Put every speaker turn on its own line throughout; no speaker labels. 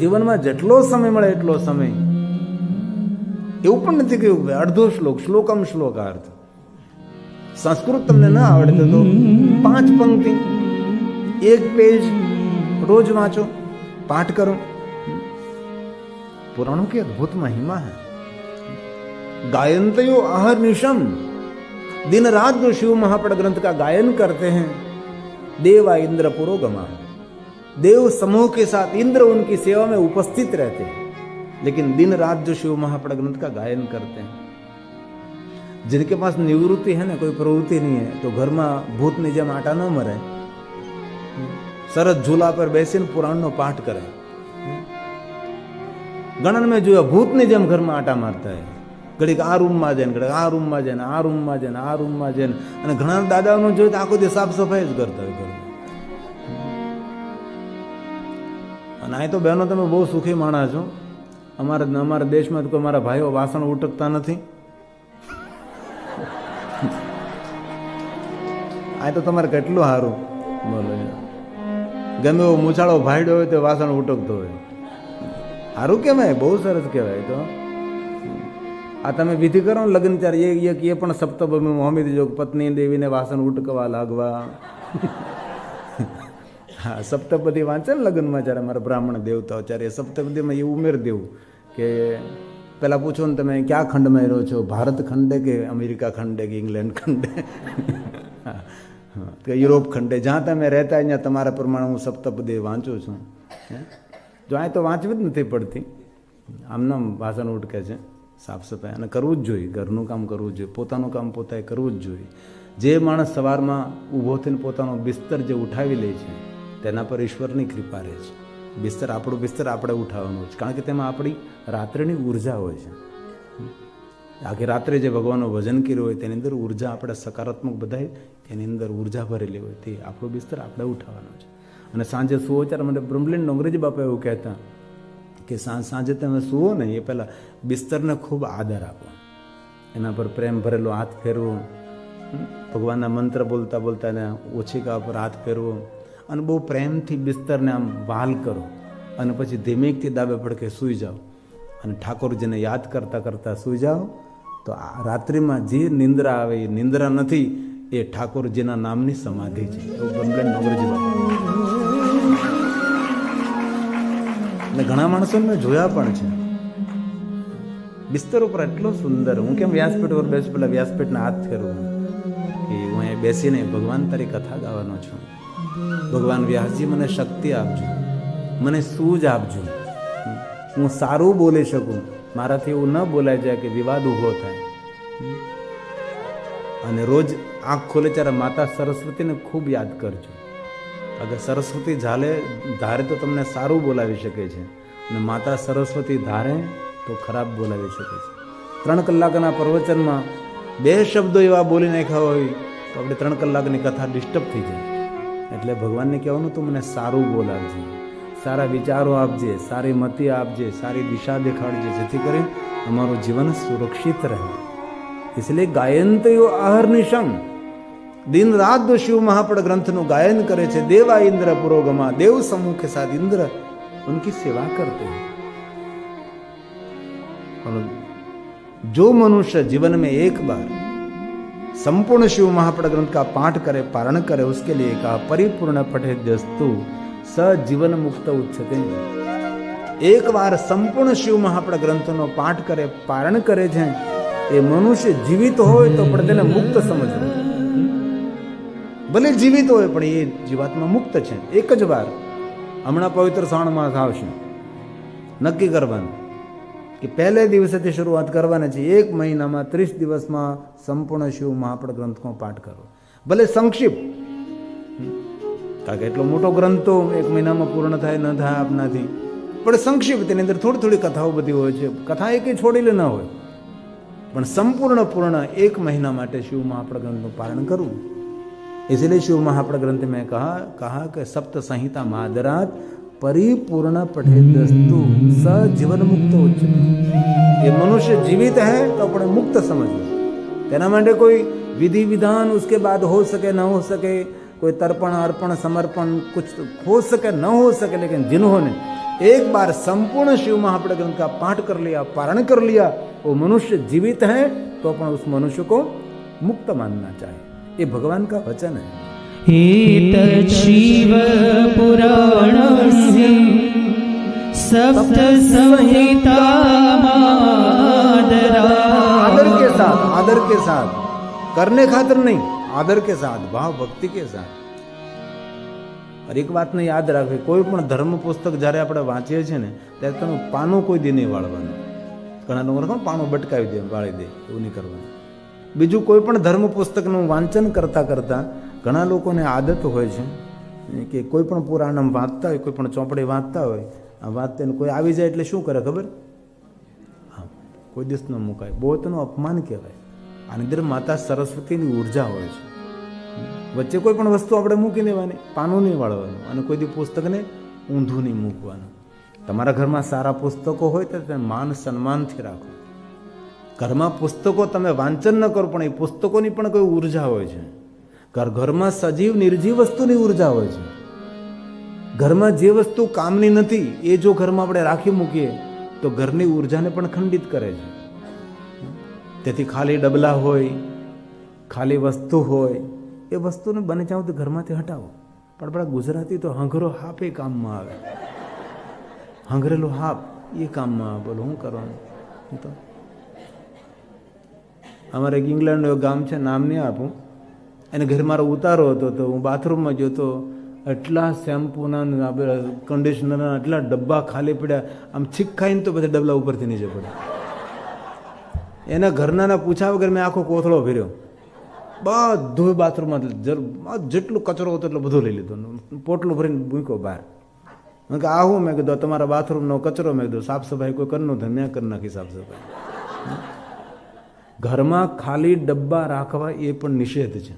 જીવનમાં જેટલો સમય મળે એટલો સમય, એવું પણ નથી કહ્યું કે અડધો શ્લોક, શ્લોકમ શ્લોકાર્થ. સંસ્કૃત તમને ના આવડે તો 5 પંક્તિ 1 પેજ રોજ વાંચો, पाठ करो. पुराणों की अद्भुत महिमा है. गायन्तयो अहर्निशम, दिन रात जो शिव महापड़ ग्रंथ का गायन करते हैं, देवा इंद्र पुरोगमा, देव समूह के साथ इंद्र उनकी सेवा में उपस्थित रहते हैं. लेकिन दिन रात जो शिव महापड़ ग्रंथ का गायन करते हैं, जिनके पास निवृत्ति है ना, कोई प्रवृत्ति नहीं है, तो घर में भूत ની જેમ આટા ન મરે, સરસ ઝૂલા પર બેસીને પુરાણનો પાઠ કરે. ઘણા મેં જોયા ભૂતની જેમ ઘરમાં આટા મારતા હોય, ઘડીક આ રૂમમાં જાય, ઘડીક આ રૂમમાં જાય, આ રૂમમાં જાય, આ રૂમમાં જાય, અને ઘણા દાદાઓનું જોયું તો આખો દિવસ સાફ સફાઈ જ કરતા હોય ઘરમાં. અને અહીં તો બહેનો તમે બહુ સુખી માણસ છો. અમારા દેશમાં તો અમારા ભાઈઓ વાસણ ઉટકતા નથી. આ તો તમારે કેટલું સારું, બોલો. ગમે એવો મૂછાળો ભાઈડો હોય તો વાસણ ઉટકતો હોય, સારું કહેવાય, બહુ સરસ કહેવાય. તો આ તમે વિધિ કરો ને લગ્ન ત્યારે એ પણ સપ્તભૂમિ હોમી દેજો, પત્ની દેવીને વાસણ ઉટકવા લાગવા. હા, સપ્તપદી વાંચે ને લગ્નમાં જ્યારે અમારા બ્રાહ્મણ દેવતાઓ, ત્યારે સપ્તપદીમાં એ ઉમેર દેવું કે પેલા પૂછો ને તમે ક્યાં ખંડમાં રહ્યો છો, ભારત ખંડે કે અમેરિકા ખંડે કે ઇંગ્લેન્ડ ખંડે કે યુરોપ ખંડે, જ્યાં તમે રહેતા ત્યાં તમારા પ્રમાણે હું સપ્તપદી વાંચું છું. જો આ તો વાંચવી જ નથી પડતી, આમનામ વાસણ ઉટકે છે. સાફ સફાઈ અને કરવું જ જોઈએ, ઘરનું કામ કરવું જ જોઈએ, પોતાનું કામ પોતાએ કરવું જ જોઈએ. જે માણસ સવારમાં ઊભો થઈને પોતાનો બિસ્તર જે ઉઠાવી લે છે, તેના પર ઈશ્વરની કૃપા રહે છે. બિસ્તર આપણું બિસ્તર આપણે ઉઠાવવાનું છે, કારણ કે તેમાં આપણી રાત્રિની ઉર્જા હોય છે. આખી રાત્રે જે ભગવાનનું ભજન કર્યું હોય તેની અંદર ઉર્જા આપણે સકારાત્મક બધાય એની અંદર ઉર્જા ભરેલી હોય, તે આપણું બિસ્તર આપણે ઉઠાવવાનું છે. અને સાંજે સુવો ત્યારે મને બ્રહ્મલીન અંગ્રેજી બાપા એવું કહેતા કે સાંજે તમે સુવો ને એ પહેલાં બિસ્તરને ખૂબ આદર આપો, એના પર પ્રેમ ભરેલો હાથ ફેરવો, ભગવાનના મંત્ર બોલતા બોલતા એને ઓછીકા પર હાથ ફેરવો, અને બહુ પ્રેમથી બિસ્તરને આમ વહાલ કરો, અને પછી ધીમેકથી દાબે પડકે સૂઈ જાઓ, અને ઠાકોરજીને યાદ કરતાં કરતાં સૂઈ જાઓ. તો આ રાત્રિમાં જે નિંદ્રા આવે એ નિંદ્રા નથી, એ ઠાકોરજીના નામની સમાધિ છે. એવું બ્રહ્મલીન અંગ્રેજી બાપા. અને ઘણા માણસોને મેં જોયા પણ છે બિસ્તર ઉપર એટલો સુંદર. હું કેમ વ્યાસપીઠ ઉપર બેસું, પેલા વ્યાસપીઠના હાથ ફેરવું કે હું અહીંયા બેસીને ભગવાન તારી કથા ગાવાનો છું. ભગવાન વ્યાસજી મને શક્તિ આપજો, મને સૂઝ આપજો, હું સારું બોલી શકું, મારાથી એવું ન બોલાઈ જાય કે વિવાદ ઊભો થાય. અને રોજ આંખ ખોલે ત્યારે માતા સરસ્વતીને ખૂબ યાદ કરજો. અગર સરસ્વતી ધારે તો તમને સારું બોલાવી શકે છે, અને માતા સરસ્વતી ધારે તો ખરાબ બોલાવી શકે છે. 3 કલાકના પ્રવચનમાં 2 શબ્દો એવા બોલી નાખ્યા હોય તો આપણે 3 કલાકની કથા ડિસ્ટર્બ થઈ જાય. એટલે ભગવાનને કહેવાનું તું મને સારું બોલાવજે, સારા વિચારો આપજે, સારી મતિ આપજે, સારી દિશા દેખાડજે, જેથી કરી અમારું જીવન સુરક્ષિત રહે. इसलिए गायन्तयो अहर्निशम, दिन रात जो शिव महापड़ ग्रंथ નું ગાયન કરે છે, देवा इंद्र पुरोगमा, देव समूह के साथ इंद्र उनकी सेवा करते हैं. और जो मनुष्य जीवन में एक बार संपूर्ण शिव महापड़ ग्रंथ का पाठ करे, पारण करे, उसके लिए कहा परिपूर्ण पठेद्यस्तु स जीवन मुक्त उच्चते. एक बार संपूर्ण शिव महापड़ ग्रंथનો પાઠ કરે, પારણ કરે છે, એ મનુષ્ય જીવિત હોય તો પણ તેને મુક્ત સમજવું. ભલે જીવિત હોય પણ એ જીવાત્મા મુક્ત છે. એક જ વાર હમણાં પવિત્ર શ્રાવણ માસ આવશે, નક્કી કરવાનું કે પહેલે દિવસેથી શરૂઆત કરવાની છે. 1 મહિનામાં 30 દિવસમાં સંપૂર્ણ શિવ મહાપડ ગ્રંથનો પાઠ કરો. ભલે સંક્ષિપ્ત, કારણ કે એટલો મોટો ગ્રંથ તો 1 મહિનામાં પૂર્ણ થાય ન થાય આપનાથી, પણ સંક્ષિપ્ત, તેની અંદર થોડી થોડી કથાઓ બધી હોય છે. કથા એક છોડેલી ન હોય, પણ સંपूर्ण पूर्ण 1 महीना માટે शिव महापड़ ग्रंथ નું પારણ કરવું. इसलिए शिव महापड़ ग्रंथ में कहा कि सप्त संहिता मादरात परिपूर्ण पठेदस्तु स जीवन मुक्त उच्चते. ये मनुष्य जीवित है तो अपने मुक्त समझो. तेना માટે कोई विधि विधान उसके बाद हो सके न हो सके, कोई तर्पण अर्पण समर्पण कुछ हो सके न हो सके, लेकिन जिन्होंने एक बार संपूर्ण शिव महापड़ ग्रंथ का पाठ कर लिया, पारण कर लिया, वो मनुष्य जीवित है तो अपन उस मनुष्य को मुक्त मानना चाहिए। ये भगवान का वचन है।
एतत् शिव पुराणस्य सप्त संहिता
आदर के साथ, करने खातिर नहीं, आदर के साथ, भाव भक्ति के साथ। और एक बात ने याद રાખવી, કોઈ પણ ધર્મ પુસ્તક જ્યારે આપણે વાંચીએ છીએ ને ત્યારે તેનું પાનું કોઈ દી નહીં વાળવાનું. ઘણા લોકો પાનું બટકાવી દે, વાળી દે, એવું નહીં કરવાનું. બીજું કોઈ પણ ધર્મ પુસ્તકનું વાંચન કરતા કરતા ઘણા લોકોને આદત હોય છે કે કોઈ પણ પુરાણ વાંચતા હોય, કોઈ પણ ચોપડી વાંચતા હોય, આ વાંચતા કોઈ આવી જાય એટલે શું કરે ખબર? હા, કોઈ દિવસ ન મુકાય. બહુ તેનું અપમાન કહેવાય. આની અંદર માતા સરસ્વતીની ઉર્જા હોય છે. વચ્ચે કોઈ પણ વસ્તુ આપણે મૂકી દેવાની, પાનું નહીં વાળવાનું, અને કોઈ દી પુસ્તકને ઊંધું નહીં મૂકવાનું. તમારા ઘરમાં સારા પુસ્તકો હોય તો તમે માન સન્માનથી રાખો. ઘરમાં પુસ્તકો તમે વાંચન ન કરો, પણ એ પુસ્તકોની પણ કોઈ ઉર્જા હોય છે. ઘરમાં સજીવ નિર્જીવ વસ્તુની ઉર્જા હોય છે. ઘરમાં જે વસ્તુ કામની નથી એ જો ઘરમાં આપણે રાખી મૂકીએ તો ઘરની ઉર્જાને પણ ખંડિત કરે છે. તેથી ખાલી ડબલા હોય, ખાલી વસ્તુ હોય, એ વસ્તુને બને ચાહો તો ઘરમાંથી હટાવો. પણ આપણા ગુજરાતી તો હંગરો હાપ એ કામમાં આવે. હંગરેલો હાપ એ કામમાં આવે. બોલો શું કરવાનું? તો અમારે એક ઇંગ્લેન્ડનું ગામ છે, નામ નહીં આપું. એને ઘરે મારો ઉતારો હતો તો હું બાથરૂમમાં જોતો, એટલા શેમ્પૂના કન્ડિશનરના એટલા ડબ્બા ખાલી પડ્યા. આમ છીક ખાઈને તો બધા ડબલા ઉપરથી નીચે પડ્યા. એના ઘરનાના પૂછા વગર મેં આખો કોથળો ફેર્યો. બધું બાથરૂમમાં જેટલું કચરો હતો એટલો બધો લઈ લીધો, પોટલું ભરીને મૂક્યો બહાર. મેં કે આવું, મેં કીધું તમારા બાથરૂમનો કચરો, મેં કીધું સાફ સફાઈ કોઈ કરનું થાય, મેં કરી નાખી સાફ સફાઈ. ઘરમાં ખાલી ડબ્બા રાખવા એ પણ નિષેધ છે.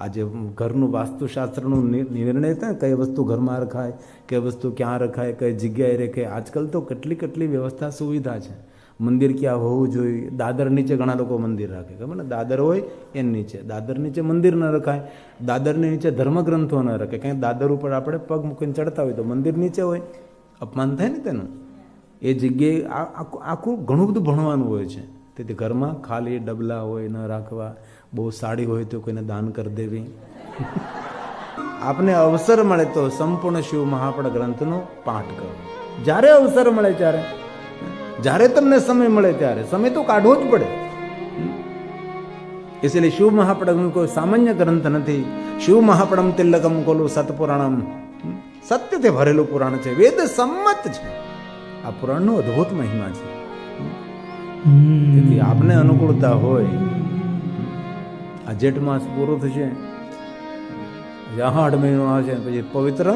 આજે ઘરનું વાસ્તુશાસ્ત્રનું નિર્ણય થાય, કઈ વસ્તુ ઘરમાં રખાય, કઈ વસ્તુ ક્યાં રખાય, કઈ જગ્યાએ રખાય. આજકાલ તો કેટલી વ્યવસ્થા સુવિધા છે. મંદિર ક્યાં હોવું જોઈએ, દાદર નીચે ઘણા લોકો મંદિર રાખે, ખબર ને? દાદર હોય એની નીચે, દાદર નીચે મંદિર ન રખાય, દાદરની નીચે ધર્મગ્રંથો ન રખાય. કંઈ દાદર ઉપર આપણે પગ મૂકીને ચડતા હોય તો મંદિર નીચે હોય, અપમાન થાય ને તેનું. એ જગ્યાએ આખું ઘણું બધું ભણવાનું હોય છે. તેથી ઘરમાં ખાલી ડબલા હોય ન રાખવા. બહુ સાડી હોય તો કોઈને દાન કરી દેવી. આપને અવસર મળે તો સંપૂર્ણ શિવ મહાપડ ગ્રંથનો પાઠ કરો. જ્યારે અવસર મળે ત્યારે, જ્યારે તમને સમય મળે ત્યારે, સમય તો કાઢવો જ પડે. इसलिए शिव महापड़म કોઈ સામાન્ય ગ્રંથ નથી. શિવ મહાપડમ તિલકમ કોલું સતપુરાણમ, સત્યથી ભરેલું પુરાણ છે, વેદ સંમત છે. આ પુરાણનો અદ્ભુત મહિમા છે. તેથી આપને અનુકૂળતા હોય, આ જેઠ માસ પૂરો થશે, 8 મહિનો આવશે, પછી પવિત્ર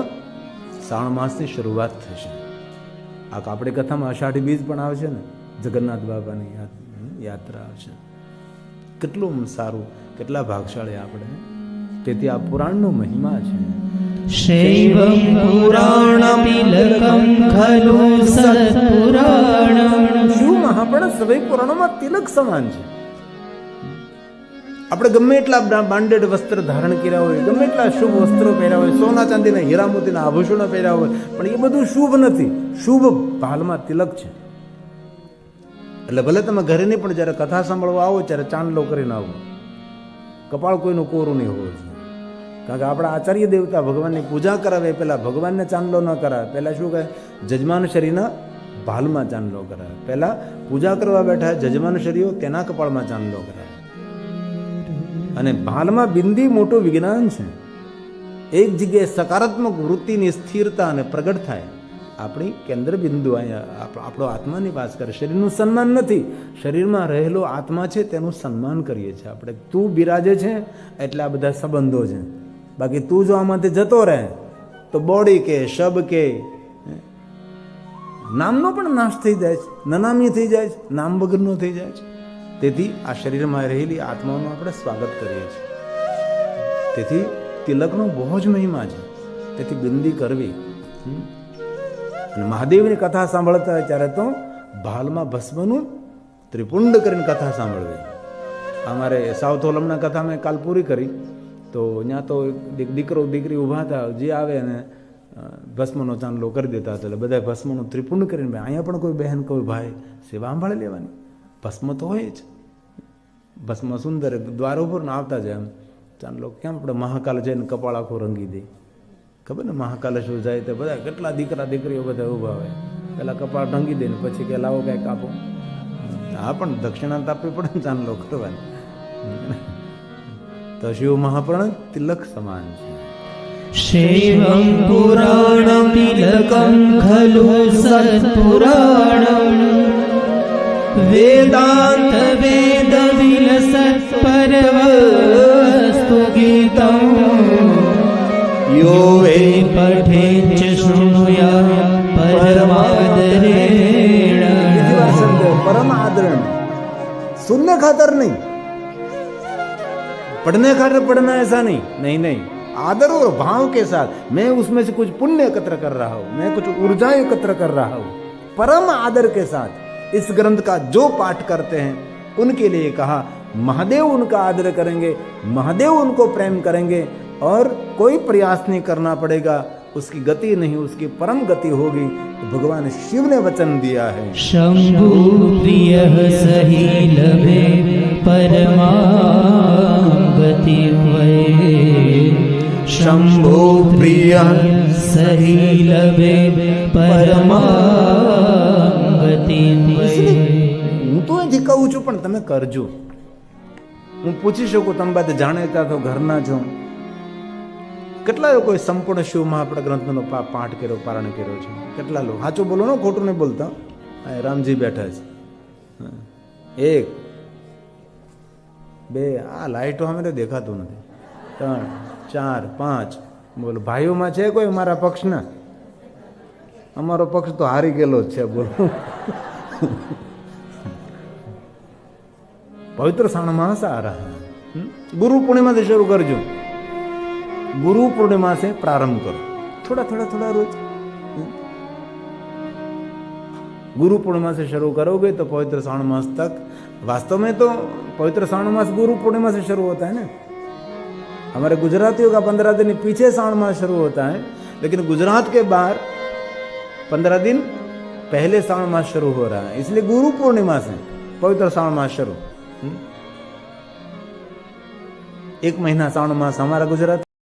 શ્રાવણ માસની શરૂઆત થશે. આ આપણી કથામાં અષાઢી બીજ પણ આવશે ને, જગન્નાથ બાબાની યાત્રા આવશે. કેટલું સારું, કેટલા ભાગશાળી આપણે. તેથી આ પુરાણનો મહિમા છે.
શૈવમ પુરાણતિલકમ ખલુ સત્પુરાણમ.
શું મહાપણ સવૈ પુરાણોમાં તિલક સમાન છે. આપણે ગમે એટલા બ્રાન્ડેડ વસ્ત્ર ધારણ કર્યા હોય, ગમે એટલા શુભ વસ્ત્રો પહેર્યા હોય, સોના ચાંદીના હીરા મોતીના આભૂષણો પહેર્યા હોય, પણ એ બધું શુભ નથી. શુભ ભાલમાં તિલક છે. એટલે ભલે તમે ઘરે નહીં, પણ જ્યારે કથા સાંભળવા આવો ત્યારે ચાંદલો કરીને આવો. કપાળ કોઈનું કોરું નહીં હોવું જોઈએ. કારણ કે આપણા આચાર્ય દેવતા ભગવાનની પૂજા કરાવે પહેલા ભગવાનને ચાંદલો ન કરાવે. પહેલા શું કહે? જજમાન શરીરના ભાલમાં ચાંદલો કરાવે. પહેલા પૂજા કરવા બેઠા જજમાન શરીઓ તેના કપાળમાં ચાંદલો કરાવે. અને ભાલમાં બિંદી મોટું વિજ્ઞાન છે. એક જગ્યાએ સકારાત્મક વૃત્તિની સ્થિરતા અને પ્રગટ થાય. આપણી કેન્દ્ર બિંદુ અહીંયા આપણો આત્મા નિવાસ કરે. શરીરનું સન્માન નથી, શરીરમાં રહેલો આત્મા છે તેનું સન્માન કરીએ છીએ આપણે. તું બિરાજે છે એટલે આ બધા સંબંધો છે. બાકી તું જો આમાંથી જતો રહે તો બોડી કે શબ કે નામનો પણ નાશ થઈ જાય છે, નનામી થઈ જાય છે, નામ વગરનો થઈ જાય છે. તેથી આ શરીરમાં રહેલી આત્માનું આપણે સ્વાગત કરીએ છીએ. તેથી તિલકનો બહુ જ મહિમા છે. તેથી બિંદી કરવી. અને મહાદેવની કથા સાંભળતા હોય ત્યારે તો ભાલમાં ભસ્મનું ત્રિપુંડ કરીને કથા સાંભળવી. અમારે સાઉથ ઓલમના કથા મેં કાલ પૂરી કરી તો ત્યાં તો દીકરો દીકરી ઊભા હતા, જે આવે ને ભસ્મનો ચાંદલો કરી દેતા હતા એટલે બધા ભસ્મનું ત્રિપુંડ કરીને અહીંયા પણ કોઈ બહેન કોઈ ભાઈ સેવા સંભાળી લેવાની. ભસ્મ તો હોય જ, ભસ્મ સુંદર દ્વાર ઉપર ને આવતા જાય એમ ચાંદલો કેમ આપણે મહાકાલ જઈને કપાળ આખું રંગી દે. ખબર ને મહાકાલેશ્વર જાય તો બધા કેટલા દીકરા દીકરીઓ બધા ઊભા હોય, પેલા કપાળ રંગી દે ને પછી કે લાવો કંઈક આપો. હા પણ દક્ષિણા આપવી પડે ને ચાંદલો કરવાની. તો શિવ મહાપ્રાણ તિલક સમાન છે.
શૈવં પુરાણં તિલકં ખલુ સત્પુરાણં વેદાંત વેદ વિલસત પરવસ્તુ ગીતં યો વે પઠેત ચ શૃણુયા પરમાદરેણ.
परम आदरण, सुनने खातर नहीं, पढ़ने खातर पढ़ना ऐसा नहीं, नहीं नहीं, आदर और भाव के साथ मैं उसमें से कुछ पुण्य एकत्र कर रहा हूं, मैं कुछ ऊर्जा एकत्र कर रहा हूं, परम आदर के साथ इस ग्रंथ का जो पाठ करते हैं उनके लिए कहा महादेव उनका आदर करेंगे, महादेव उनको प्रेम करेंगे और कोई प्रयास नहीं करना पड़ेगा, उसकी गति नहीं, उसकी परम गति होगी. तो भगवान शिव ने वचन दिया है
शंभु प्रिय सही लभे परमागति वये. शंभु प्रिय सही लभे परमागति वये.
હું તો અહીંથી કહું છું પણ તમે કરજો. હું પૂછી શકું તમે બધા જાણેતા તો ઘરના છો, કેટલા લોકોએ સંપૂર્ણ શિવ મહાપ્રદ ગ્રંથનો પાઠ કર્યો, પારણ કર્યો છે? કેટલા લોકો? સાચું બોલો ને, ખોટું નહીં બોલતા. રામજી બેઠા છે. 1 2 આ લાઈટો અમે દેખાતું નથી. 3 4 5 બોલો. ભાઈઓમાં છે કોઈ મારા પક્ષના? અમારો પક્ષ તો હારી ગયેલો જ છે. બોલો. પવિત્ર શ્રાવણ માસ આ રહા હૈ. ગુરુ પૂર્ણિમાથી શરૂ કરજો. गुरु पूर्णिमा से प्रारंभ करो, थोड़ा थोड़ा थोड़ा रोज. गुरु पूर्णिमा से शुरू करोगे तो पवित्र श्रावण मास तक. वास्तव में तो पवित्र श्रावण मास गुरु पूर्णिमा से शुरू होता है ना. हमारे गुजरातियों का 15 दिन पीछे श्रावण मास शुरू होता है, लेकिन गुजरात के बाहर 15 दिन पहले श्रावण मास शुरू हो रहा है, इसलिए गुरु पूर्णिमा से पवित्र श्रावण मास शुरू. 1 महीना श्रावण मास हमारा गुजरात